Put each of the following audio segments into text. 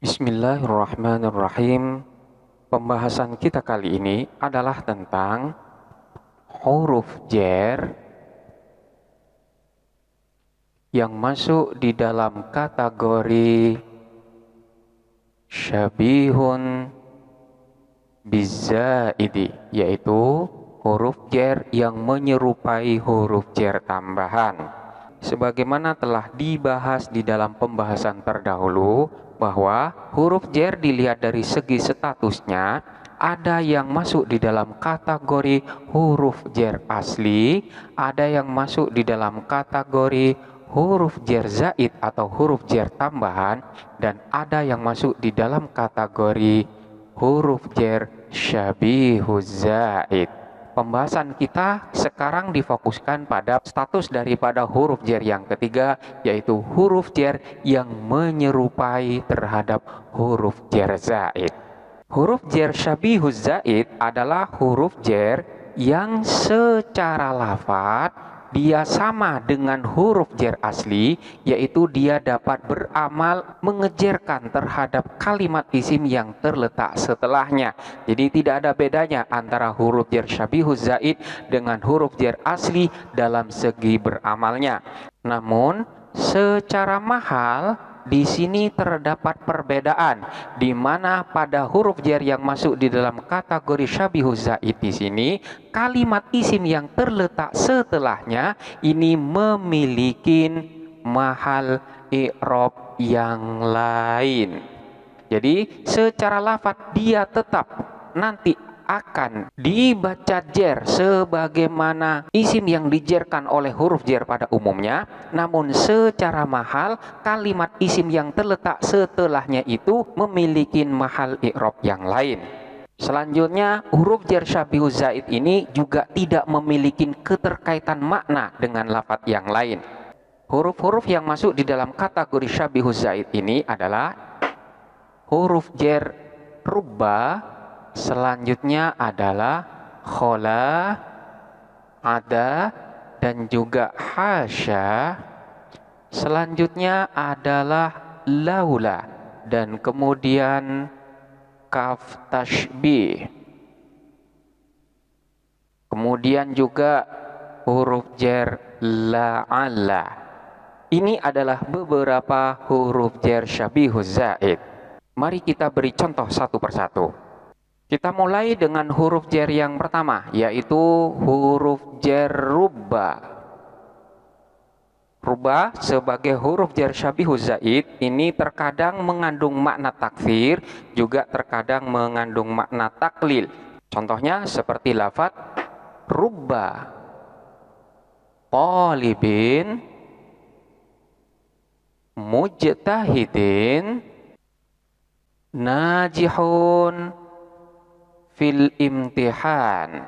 Bismillahirrahmanirrahim. Pembahasan kita kali ini adalah tentang huruf jar yang masuk di dalam kategori syabihun bizaidi, yaitu huruf jar yang menyerupai huruf jar tambahan. Sebagaimana telah dibahas di dalam pembahasan terdahulu, bahwa huruf jar dilihat dari segi statusnya, ada yang masuk di dalam kategori huruf jar asli, ada yang masuk di dalam kategori huruf jar zaid atau huruf jar tambahan, dan ada yang masuk di dalam kategori huruf jar syabihuz zaid. Pembahasan kita sekarang difokuskan pada status daripada huruf jar yang ketiga, yaitu huruf jar yang menyerupai terhadap huruf jar zaid. Huruf jar syabihuz zaid adalah huruf jar yang secara lafadz dia sama dengan huruf jar asli, yaitu dia dapat beramal mengejarkan terhadap kalimat isim yang terletak setelahnya. Jadi tidak ada bedanya antara huruf jar syabihuz zaid dengan huruf jar asli dalam segi beramalnya. Namun secara mahal di sini terdapat perbedaan, di mana pada huruf jar yang masuk di dalam kategori syabihuz zaid di sini, kalimat isim yang terletak setelahnya ini memiliki mahal i'rab yang lain. Jadi secara lafadz dia tetap nanti akan dibaca jar sebagaimana isim yang dijarkan oleh huruf jar pada umumnya, namun secara mahal kalimat isim yang terletak setelahnya itu memiliki mahal i'rab yang lain. Selanjutnya, huruf jar syabihuz zaid ini juga tidak memiliki keterkaitan makna dengan lafadz yang lain. Huruf-huruf yang masuk di dalam kategori syabihuz zaid ini adalah huruf jar rubba, selanjutnya adalah khola, ada, dan juga hasya. Selanjutnya adalah laula, dan kemudian kaf tashbih. Kemudian juga huruf jar la'alla. Ini adalah beberapa huruf jar syabihuz zaid. Mari kita beri contoh satu persatu. Kita mulai dengan huruf jar yang pertama, yaitu huruf jar rubba. Rubba sebagai huruf jar syabihuz zaid ini terkadang mengandung makna takfir, juga terkadang mengandung makna taklil. Contohnya seperti lafadz rubba talibin mujtahidin najihun fil imtihan.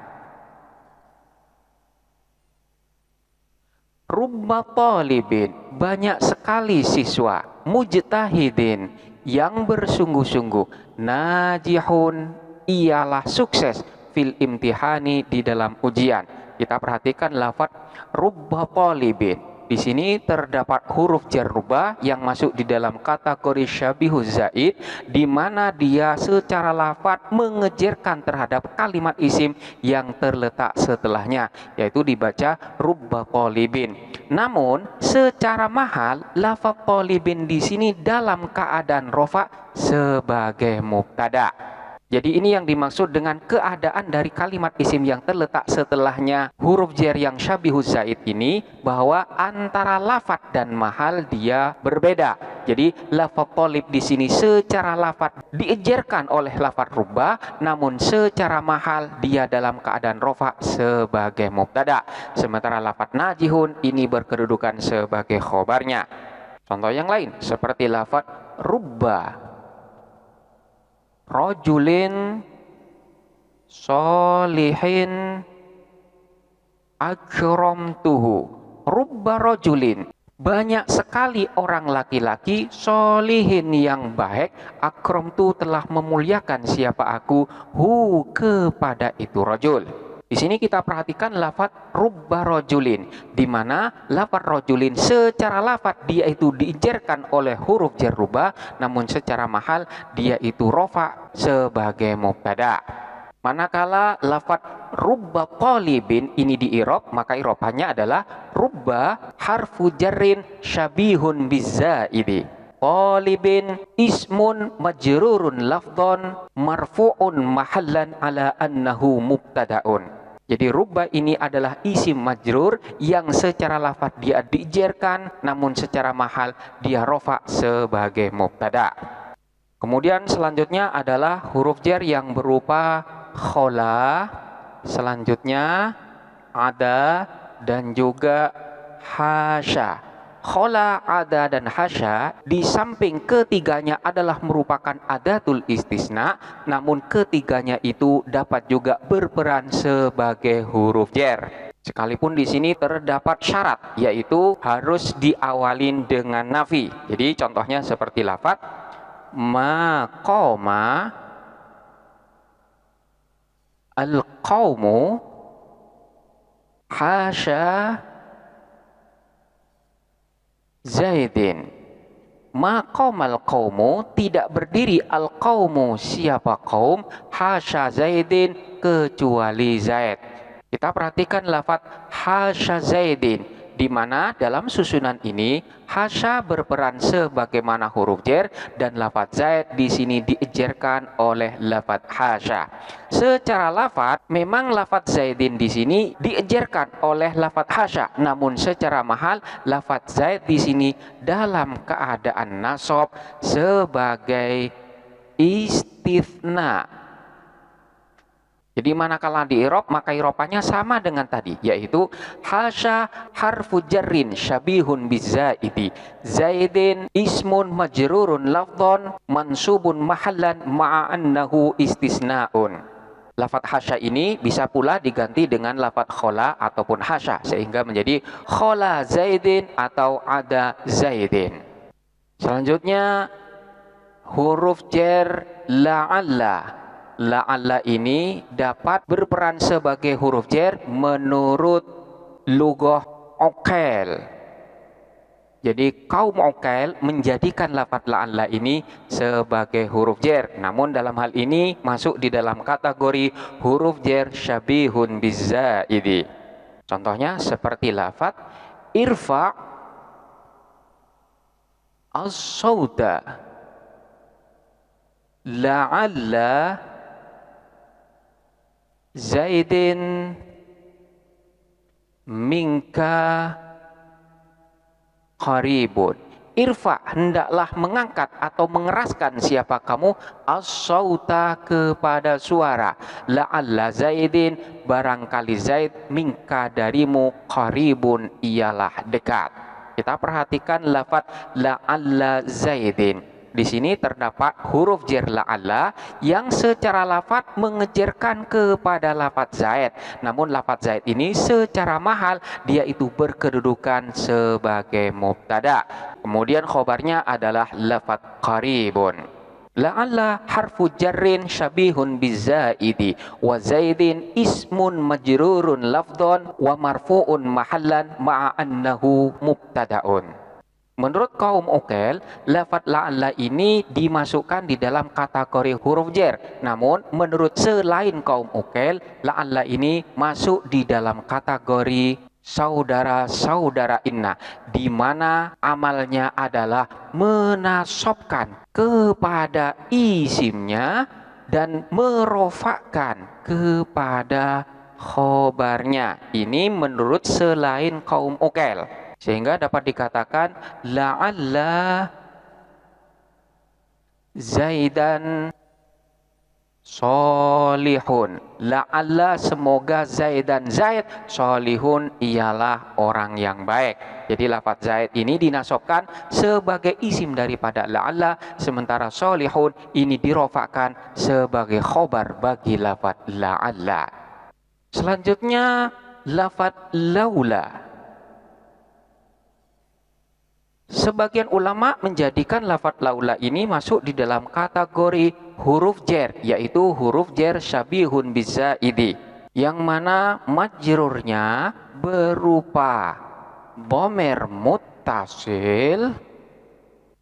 Rubba talibin, banyak sekali siswa, mujtahidin, yang bersungguh-sungguh, najihun, ialah sukses, fil imtihani, di dalam ujian. Kita perhatikan lafadz rubba talibin. Di sini terdapat huruf jar rubba yang masuk di dalam kategori syabihuz zaid, di mana dia secara lafadz mengejarkan terhadap kalimat isim yang terletak setelahnya, yaitu dibaca rubba talibin. Namun secara mahal lafadz talibin di sini dalam keadaan rofa sebagai mubtada. Jadi ini yang dimaksud dengan keadaan dari kalimat isim yang terletak setelahnya huruf jar yang syabihuz zaid ini, bahwa antara lafadz dan mahal dia berbeda. Jadi lafadz talib di sini secara lafadz diejarkan oleh lafadz rubba, namun secara mahal dia dalam keadaan rofa sebagai mubtada. Sementara lafadz najihun ini berkedudukan sebagai khobarnya. Contoh yang lain seperti lafadz rubba rajulin solihin akramtuhu. Rubba rajulin, banyak sekali orang laki-laki solihin yang baik, akramtu, telah memuliakan siapa aku, hu, kepada itu rajul. Di sini kita perhatikan lafaz rubba rojulin, di mana lafaz rojulin secara lafaz dia itu diijarkan oleh huruf jar rubba, namun secara mahal dia itu rofa sebagai mubtada. Manakala lafaz rubba talibin ini di i'rab, maka i'rabannya adalah rubba harfu jarrin syabihun bizzaidi. Talibin ismun majrurun lafdhon marfu'un mahallan ala annahu mubtada'un. Jadi rubba ini adalah isim majrur yang secara lafaz dia dijarkan, namun secara mahal dia rofa sebagai mubtada. Kemudian selanjutnya adalah huruf jar yang berupa khola, selanjutnya ada dan juga hasya. Khola, ada, dan hasya di samping ketiganya adalah merupakan adatul istisna, namun ketiganya itu dapat juga berperan sebagai huruf jar. Sekalipun di sini terdapat syarat, yaitu harus diawalin dengan nafi. Jadi contohnya seperti lafaz maqama al-qaumu hasya Zaidin. Maqamal qaumu, tidak berdiri al-qaumu, siapa kaum, hasya Zaidin, kecuali Zaid. Kita perhatikan lafaz hasya Zaidin, di mana dalam susunan ini hasya berperan sebagaimana huruf jar dan lafaz Zaid di sini diejarkan oleh lafaz hasya. Secara lafaz memang lafaz Zaidin di sini diejarkan oleh lafaz hasya, namun secara mahal lafaz Zaid di sini dalam keadaan nasab sebagai istitsna. Jadi manakala di i'rab maka i'rabannya sama dengan tadi, yaitu hasya harfu jarrin syabihun bizzaidi, zaidin ismun majrurun lafdhon mansubun mahallan ma'a annahu istisnaun. Lafaz hasya ini bisa pula diganti dengan lafaz khola ataupun hasya, sehingga menjadi khola zaidin atau ada zaidin. Selanjutnya huruf jar la'alla. La'alla ini dapat berperan sebagai huruf jar menurut lughah Uqail. Jadi kaum Uqail menjadikan lafaz la'alla ini sebagai huruf jar. Namun dalam hal ini masuk di dalam kategori huruf jar syabihun bizzaidi. Contohnya seperti lafaz irfa as-sauda la'alla Zaidin minka qaribun. Irfa, hendaklah mengangkat atau mengeraskan siapa kamu as-sauta kepada suara. La'alla Zaidin, barangkali Zaid, minka darimu, qaribun ialah dekat. Kita perhatikan lafaz la'alla Zaidin. Di sini terdapat huruf jar la'alla yang secara lafaz mengejarkan kepada lafaz Zaid. Namun lafaz Zaid ini secara mahal dia itu berkedudukan sebagai mubtada. Kemudian khobarnya adalah lafaz qaribun. La'alla harfu jarrin syabihun bizzaidi wa zaidin ismun majrurun lafdhon wa marfu'un mahallan ma'a annahu mubtada'un. Menurut kaum Uqail, lafaz la'alla ini dimasukkan di dalam kategori huruf jar. Namun menurut selain kaum Uqail, la'alla ini masuk di dalam kategori saudara-saudara inna, di mana amalnya adalah menasabkan kepada isimnya dan merofakkan kepada khobarnya. Ini menurut selain kaum Uqail. Sehingga dapat dikatakan la'alla Zaidan solihun. La'alla semoga Zaidan Zaid solihun ialah orang yang baik. Jadi lafaz Zaid ini dinasabkan sebagai isim daripada la'alla, sementara solihun ini dirofakkan sebagai khobar bagi lafaz la'alla. Selanjutnya lafaz laula. Sebagian ulama menjadikan lafaz laula ini masuk di dalam kategori huruf jar, yaitu huruf jar syabihun bizzaidi. yang mana majrurnya berupa dhamir muttasil,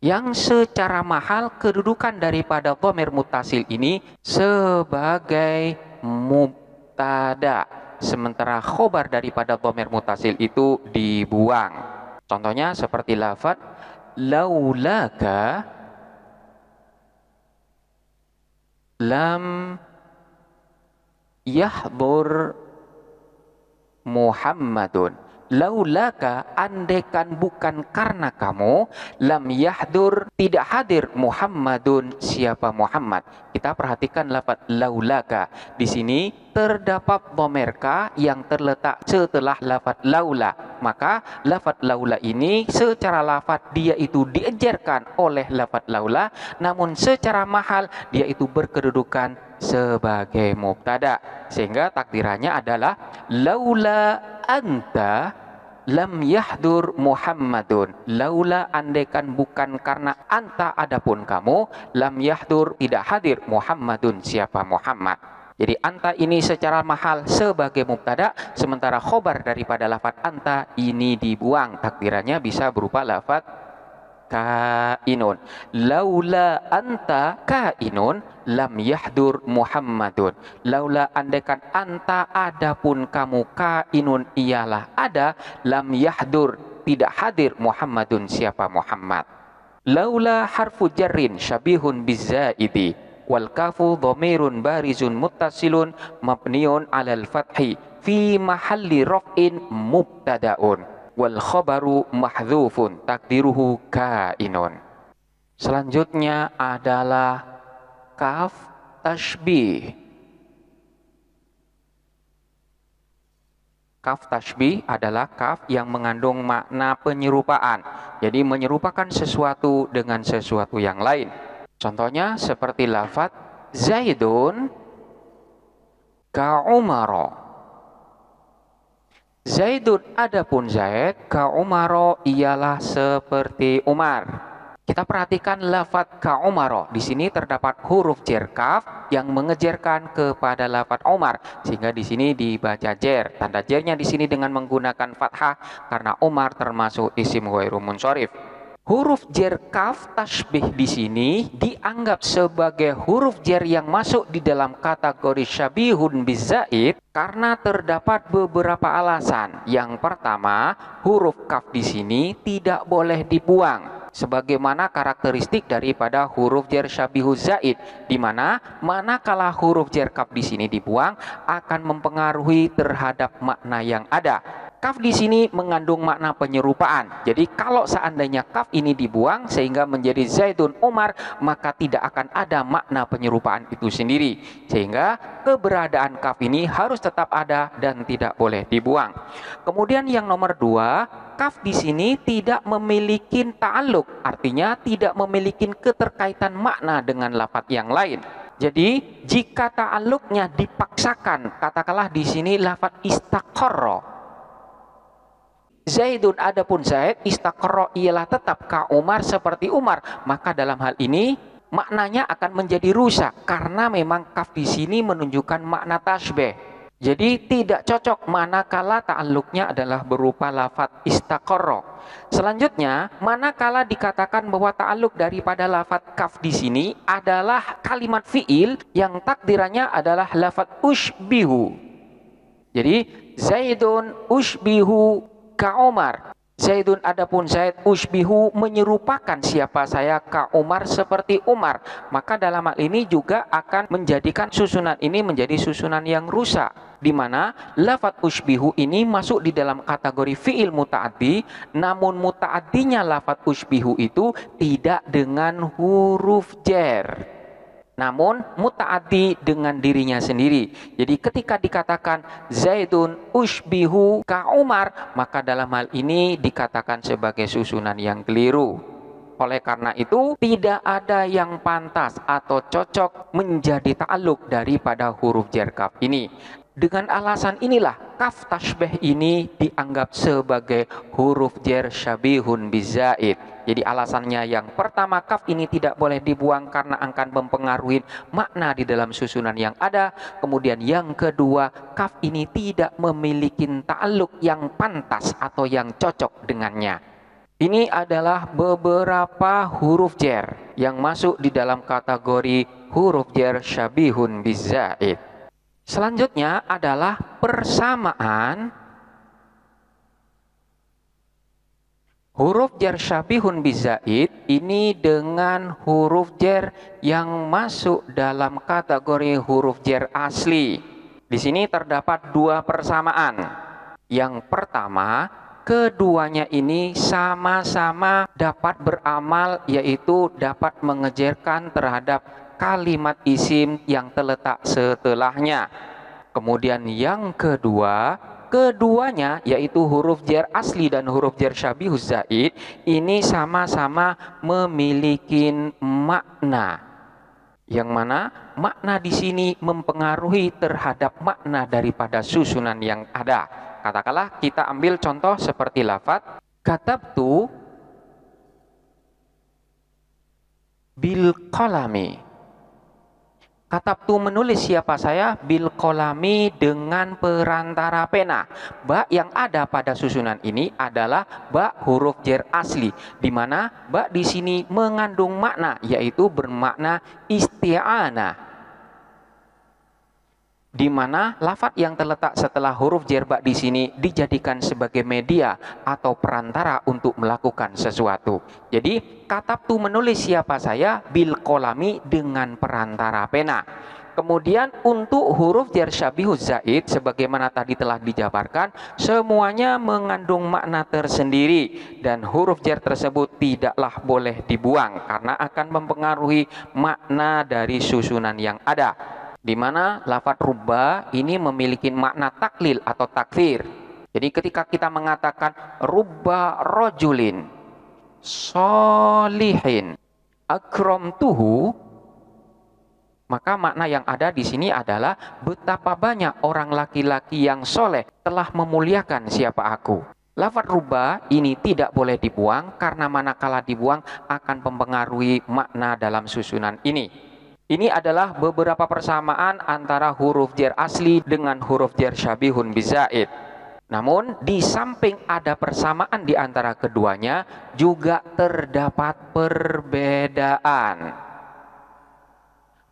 yang secara mahal kedudukan daripada dhamir muttasil ini sebagai mubtada, sementara khobar daripada dhamir muttasil itu dibuang. Contohnya seperti lafaz laulaka lam yahdur Muhammadun. Laulaka, andaikan bukan karena kamu, lam yahdur, tidak hadir Muhammadun, siapa Muhammad. Kita perhatikan lafaz laulaka. Di sini terdapat dhamir ka yang terletak setelah lafaz laula. Maka lafaz laula ini secara lafaz dia itu diejarkan oleh lafaz laula, namun secara mahal dia itu berkedudukan sebagai mubtada, sehingga takdirannya adalah laula anta lam yahdur Muhammadun. Laula, andaikan bukan karena anta adapun kamu, lam yahdur, tidak hadir Muhammadun, siapa Muhammad. Jadi anta ini secara mahal sebagai mubtada, sementara khobar daripada lafaz anta ini dibuang, takdirannya bisa berupa lafaz kainun. Laula anta kainun lam yahdur Muhammadun. Laula, andaikan anta adapun kamu, kainun ialah ada, lam yahdur, tidak hadir Muhammadun, siapa Muhammad. Laula harfu jarrin syabihun bizzaidi wal kafu dhamirun barizun muttasilun mabniun alal fathi fi mahalli raf'in mubtadaun wal khabaru mahdhufun takdiruhu kainun. Selanjutnya adalah kaf tashbih. Kaf tashbih adalah kaf yang mengandung makna penyerupaan. Jadi menyerupakan sesuatu dengan sesuatu yang lain. Contohnya seperti lafaz Zaidun ka Umaro. Zaidun adapun Zaid, ka Umaro ialah seperti Umar. Kita perhatikan lafaz ka Umaro. Di sini terdapat huruf jer kaf yang mengejerkan kepada lafaz Umar, sehingga di sini dibaca jer. Tanda jernya di sini dengan menggunakan fathah karena Umar termasuk isim ghairu munsharif. Huruf jer kaf tashbih di sini dianggap sebagai huruf jer yang masuk di dalam kategori syabihun bizaid karena terdapat beberapa alasan. Yang pertama, huruf kaf di sini tidak boleh dibuang, sebagaimana karakteristik daripada huruf jer syabihu zaid, di mana manakala huruf jer kaf di sini dibuang akan mempengaruhi terhadap makna yang ada. Kaf di sini mengandung makna penyerupaan. Jadi kalau seandainya kaf ini dibuang sehingga menjadi Zaidun Umar, maka tidak akan ada makna penyerupaan itu sendiri. Sehingga keberadaan kaf ini harus tetap ada dan tidak boleh dibuang. Kemudian yang nomor dua, kaf di sini tidak memiliki ta'alluq, artinya tidak memiliki keterkaitan makna dengan lafaz yang lain. Jadi jika ta'alluqnya dipaksakan, katakanlah di sini lafaz istaqarra. Zaidun adapun Zaid, istaqarra ialah tetap ka Umar seperti Umar, maka dalam hal ini maknanya akan menjadi rusak karena memang kaf di sini menunjukkan makna tasbih. Jadi tidak cocok manakala ta'alluqnya adalah berupa lafaz istaqarra. Selanjutnya, manakala dikatakan bahwa ta'alluq daripada lafaz kaf di sini adalah kalimat fiil yang takdirannya adalah lafaz ushbihu. Jadi Zaidun ushbihu ka Umar. Zaidun adapun Zaid ushbihu menyerupakan siapa saya ka Umar seperti Umar. Maka dalam hal ini juga akan menjadikan susunan ini menjadi susunan yang rusak, di mana lafaz ushbihu ini masuk di dalam kategori fiil muta'addi, namun muta'addinya lafaz ushbihu itu tidak dengan huruf jer, namun muta'addi dengan dirinya sendiri. Jadi ketika dikatakan Zaidun ushbihu ka Umar, maka dalam hal ini dikatakan sebagai susunan yang keliru. Oleh karena itu tidak ada yang pantas atau cocok menjadi ta'alluq daripada huruf jer kaf ini. Dengan alasan inilah kaf tasbih ini dianggap sebagai huruf jar syabihun bizaid. Jadi alasannya yang pertama, kaf ini tidak boleh dibuang karena akan mempengaruhi makna di dalam susunan yang ada. Kemudian yang kedua, kaf ini tidak memiliki ta'alluq yang pantas atau yang cocok dengannya. Ini adalah beberapa huruf jar yang masuk di dalam kategori huruf jar syabihun bizaid. Selanjutnya adalah persamaan huruf jar syabihun bizaid ini dengan huruf jar yang masuk dalam kategori huruf jar asli. Di sini terdapat dua persamaan. Yang pertama, keduanya ini sama-sama dapat beramal, yaitu dapat mengejarkan terhadap kalimat isim yang terletak setelahnya. Kemudian yang kedua, keduanya yaitu huruf jar asli dan huruf jar syabihuz zaid ini sama-sama memiliki makna, yang mana makna di sini mempengaruhi terhadap makna daripada susunan yang ada. Katakanlah kita ambil contoh seperti lafaz katabtu bil qalami. Katabtu menulis siapa saya, bil qalami dengan perantara pena. Ba yang ada pada susunan ini adalah ba huruf jar asli, di mana ba di sini mengandung makna, yaitu bermakna isti'anah. Di mana lafaz yang terletak setelah huruf jar ba di sini dijadikan sebagai media atau perantara untuk melakukan sesuatu. Jadi katabtu menulis siapa saya, bil qalami dengan perantara pena. Kemudian untuk huruf jar syabihuz zaid sebagaimana tadi telah dijabarkan, semuanya mengandung makna tersendiri dan huruf jar tersebut tidaklah boleh dibuang karena akan mempengaruhi makna dari susunan yang ada. Di mana lafaz rubba ini memiliki makna taklil atau takfir. Jadi ketika kita mengatakan rubba rojulin solihin akramtuhu, maka makna yang ada di sini adalah betapa banyak orang laki-laki yang soleh telah memuliakan siapa aku. Lafaz rubba ini tidak boleh dibuang karena manakala dibuang akan mempengaruhi makna dalam susunan ini. Ini adalah beberapa persamaan antara huruf jar asli dengan huruf jar syabihun bizaid. Namun di samping ada persamaan di antara keduanya, juga terdapat perbedaan.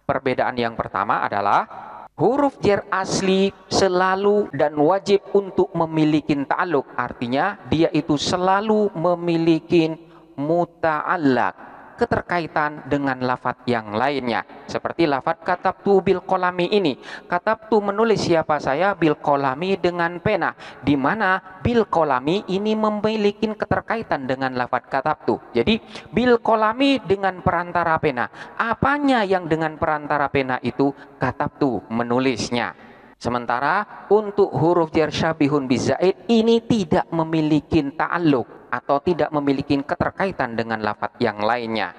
Perbedaan yang pertama adalah huruf jar asli selalu dan wajib untuk memiliki ta'alluq. Artinya dia itu selalu memiliki muta'allaq, keterkaitan dengan lafaz yang lainnya. Seperti lafaz katabtu bil qalami ini. Katabtu menulis siapa saya, bil qalami dengan pena. Di mana bil qalami ini memiliki keterkaitan dengan lafaz katabtu. Jadi bil qalami dengan perantara pena. Apanya yang dengan perantara pena itu? Katabtu menulisnya. Sementara untuk huruf jar syabihun bizaid ini tidak memiliki ta'alluq atau tidak memiliki keterkaitan dengan lafaz yang lainnya.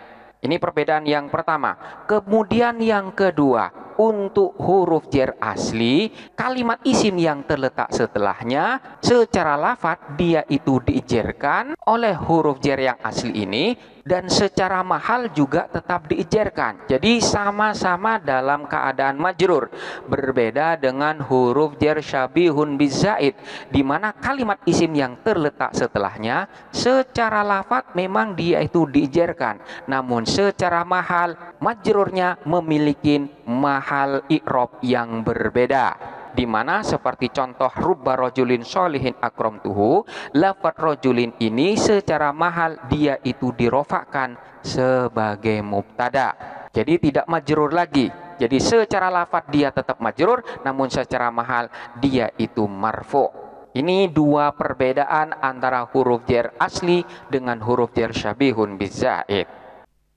Ini perbedaan yang pertama. Kemudian yang kedua, untuk huruf jar asli, kalimat isim yang terletak setelahnya secara lafaz dia itu diijarkan oleh huruf jar yang asli ini, dan secara mahal juga tetap diijarkan. Jadi sama-sama dalam keadaan majrur. Berbeda dengan huruf jar syabihun bizaid, di mana kalimat isim yang terletak setelahnya secara lafaz memang dia itu diijarkan, namun secara mahal majrurnya memiliki mahal i'rab yang berbeda. Di mana seperti contoh rubba rajulin sholihin akramtuhu, lafaz rajulin ini secara mahal dia itu dirofakkan sebagai mubtada. Jadi tidak majrur lagi. Jadi secara lafaz dia tetap majrur, namun secara mahal dia itu marfu. Ini dua perbedaan antara huruf jar asli dengan huruf jar syabihun bizaid.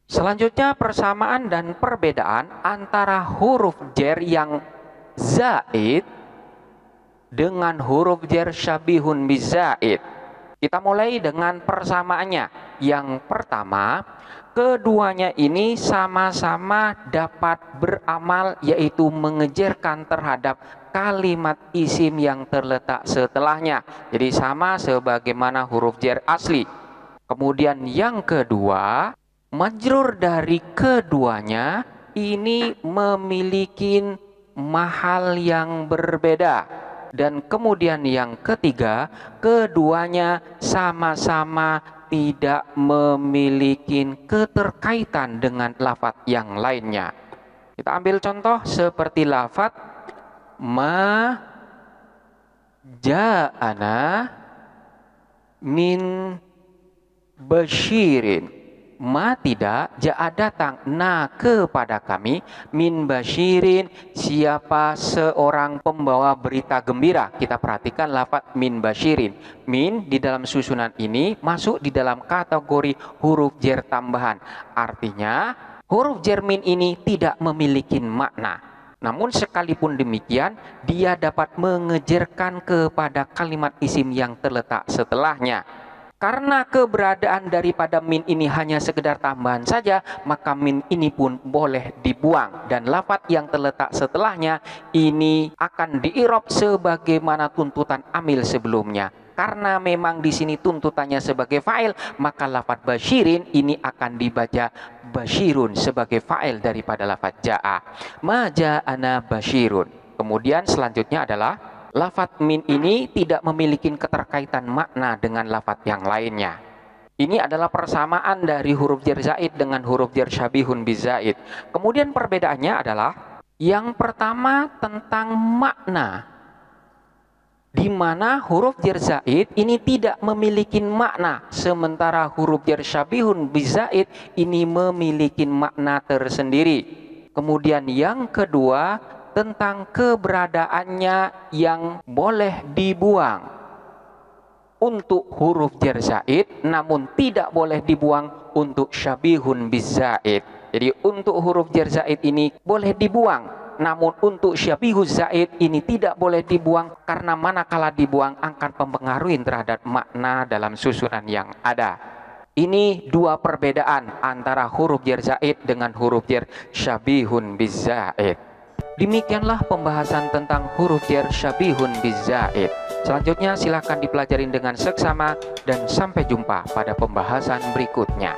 Selanjutnya persamaan dan perbedaan antara huruf jar yang zaid dengan huruf jar syabihun bizaid. Kita mulai dengan persamaannya. Yang pertama, keduanya ini sama-sama dapat beramal, yaitu mengejarkan terhadap kalimat isim yang terletak setelahnya. Jadi sama sebagaimana huruf jar asli. Kemudian yang kedua, majrur dari keduanya ini memiliki mahal yang berbeda. Dan kemudian yang ketiga, keduanya sama-sama tidak memiliki keterkaitan dengan lafadz yang lainnya. Kita ambil contoh seperti lafadz ma ja'ana min basyirin. Ma tidak, ja'a datang, na kepada kami, min basyirin siapa seorang pembawa berita gembira. Kita perhatikan lafadz min basyirin. Min di dalam susunan ini masuk di dalam kategori huruf jar tambahan. Artinya huruf jar min ini tidak memiliki makna. Namun sekalipun demikian, dia dapat mengejarkan kepada kalimat isim yang terletak setelahnya. Karena keberadaan daripada min ini hanya sekedar tambahan saja, maka min ini pun boleh dibuang. Dan lafadz yang terletak setelahnya ini akan diirob sebagaimana tuntutan amil sebelumnya. Karena memang di sini tuntutannya sebagai fa'il, maka lafadz basyirin ini akan dibaca basyirun sebagai fa'il daripada lafadz ja'a. Ma ja'ana basyirun. Kemudian selanjutnya adalah lafadz min ini tidak memiliki keterkaitan makna dengan lafadz yang lainnya. Ini adalah persamaan dari huruf jar zaid dengan huruf jar syabihun bizaid. Kemudian perbedaannya adalah yang pertama tentang makna, di mana huruf jar zaid ini tidak memiliki makna, sementara huruf jar syabihun bizaid ini memiliki makna tersendiri. Kemudian yang kedua tentang keberadaannya yang boleh dibuang untuk huruf jar zaid, namun tidak boleh dibuang untuk syabihun bizaid. Jadi untuk huruf jar zaid ini boleh dibuang, namun untuk syabihun zaid ini tidak boleh dibuang, karena manakala dibuang akan mempengaruhi terhadap makna dalam susunan yang ada. Ini dua perbedaan antara huruf jar zaid dengan huruf jar syabihun bizaid. Demikianlah pembahasan tentang huruf jar syabihun bizaid. Selanjutnya silahkan dipelajari dengan seksama dan sampai jumpa pada pembahasan berikutnya.